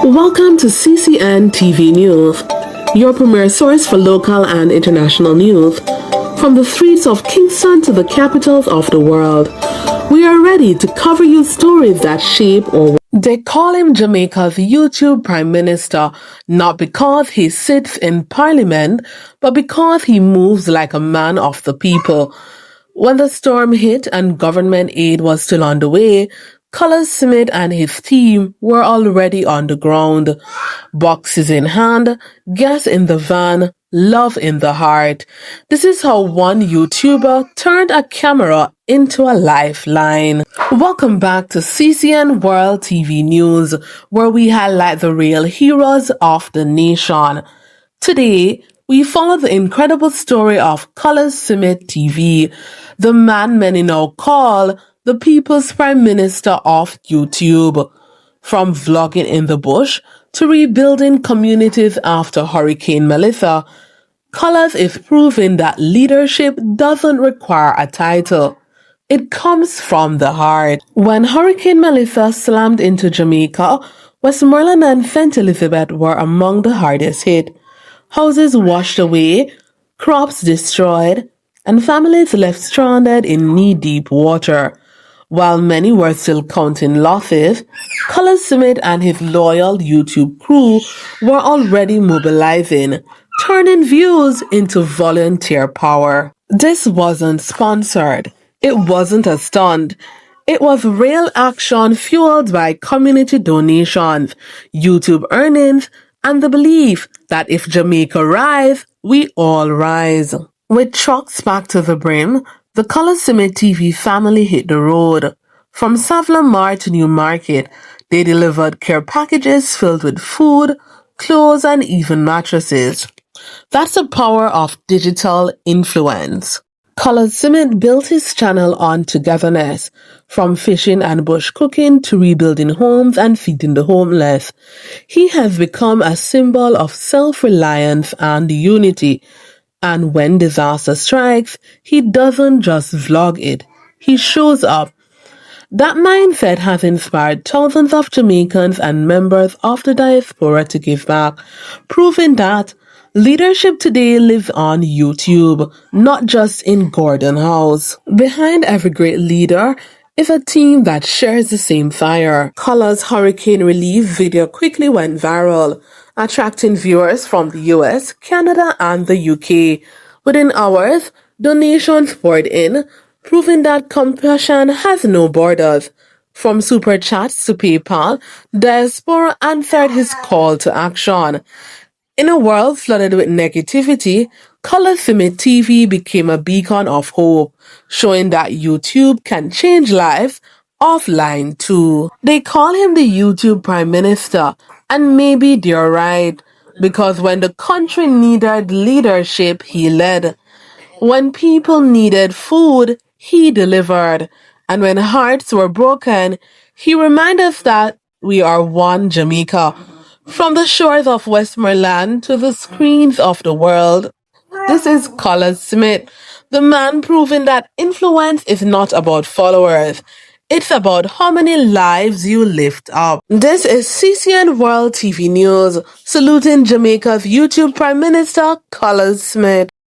Welcome to CCN TV News, your premier source for local and international news. From the streets of Kingston to the capitals of the world, we are ready to cover you stories that shape or They call him Jamaica's YouTube Prime Minister, not because he sits in Parliament, but because he moves like a man of the people. When the storm hit and government aid was still on the way, Colaz Smith and his team were already on the ground. Boxes in hand, gas in the van, love in the heart. This is how one YouTuber turned a camera into a lifeline. Welcome back to CCN World TV News, where we highlight the real heroes of the nation. Today, we follow the incredible story of Colaz Smith TV, the man many now call the People's Prime Minister of YouTube. From vlogging in the bush to rebuilding communities after Hurricane Melissa, Colaz is proving that leadership doesn't require a title. It comes from the heart. When Hurricane Melissa slammed into Jamaica, Westmoreland and St were among the hardest hit. Houses washed away, crops destroyed, and families left stranded in knee-deep water. While many were still counting losses, Colaz Smith and his loyal YouTube crew were already mobilizing, turning views into volunteer power. This wasn't sponsored. It wasn't a stunt. It was real action fueled by community donations, YouTube earnings, and the belief that if Jamaica rise, we all rise. With trucks packed to the brim, the Colaz Smith TV family hit the road. From Savlamar to Newmarket, they delivered care packages filled with food, clothes, and even mattresses. That's the power of digital influence. Colaz Smith built his channel on togetherness, from fishing and bush cooking to rebuilding homes and feeding the homeless. He has become a symbol of self-reliance and unity. And when disaster strikes, he doesn't just vlog it, he shows up. That mindset has inspired thousands of Jamaicans and members of the diaspora to give back, proving that leadership today lives on YouTube, not just in Gordon House. Behind every great leader is a team that shares the same fire. Colaz hurricane relief video quickly went viral, attracting viewers from the US, Canada, and the UK. Within hours, donations poured in, proving that compassion has no borders. From super chats to PayPal, diaspora answered his call to action. In a world flooded with negativity, Colaz Smith TV became a beacon of hope, showing that YouTube can change lives offline too. They call him the YouTube Prime Minister, and maybe they're right, because when the country needed leadership, he led. When people needed food, he delivered. And when hearts were broken, he reminded us that we are one Jamaica. From the shores of Westmoreland to the screens of the world, this is Colaz Smith, the man proving that influence is not about followers. It's about how many lives you lift up. This is CCN World TV News, saluting Jamaica's YouTube Prime Minister, Colaz Smith.